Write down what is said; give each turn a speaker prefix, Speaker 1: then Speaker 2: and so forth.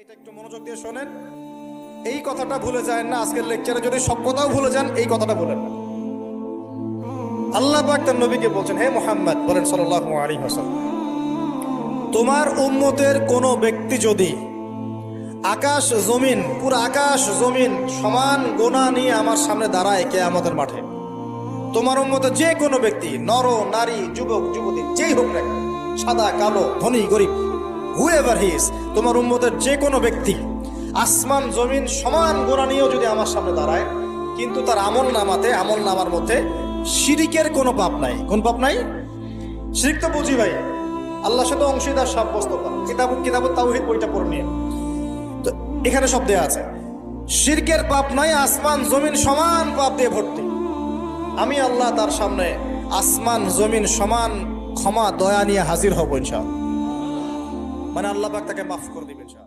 Speaker 1: এটা একটু মনোযোগ দিয়ে শোনেন, এই কথাটা ভুলে যায় না। আজকের লেকচারে যদি সব কথাও ভুলে যান, এই কথাটা ভুলেন না। আল্লাহ পাক তার নবীকে বলছেন, হে মুহাম্মদ বলেন সাল্লাল্লাহু আলাইহি ওয়াসাল্লাম, তোমার উম্মতের কোন ব্যক্তি যদি আকাশ জমিন, পুরো আকাশ জমিন সমান গোনা নিয়ে আমার সামনে দাঁড়ায় কিয়ামতের মাঠে, তোমার উম্মতের যে কোনো ব্যক্তি, নর নারী যুবক যুবতী যেই হোক না, সাদা কালো ধনী গরিব, হুএভার হি ইজ, তোমার উম্মতের যে কোনো ব্যক্তি আসমান জমিন সমান গোনা নিয়েও যদি আমার সামনে দাঁড়ায়, কিন্তু তার আমল নামার মধ্যে শিরিকের কোনো পাপ নাই। কোন পাপ নাই? শিরিক তো বুঝি ভাই, আল্লাহর সাথে অংশীদার সাব্যস্ত করা। কিতাব তাওহীদ বইটা পড়ে নিয়ে তো এখানে সব দেয়া আছে। শিরকের পাপ নাই, আসমান জমিন সমান পাপ দিয়ে ভর্তি। আমি আল্লাহ তার সামনে আসমান জমিন সমান ক্ষমা দয়া নিয়ে হাজির হব ইনশাআল্লাহ। মানে আল্লাহ পাক তাকে মাফ করে দিবেন ইনশাআল্লাহ।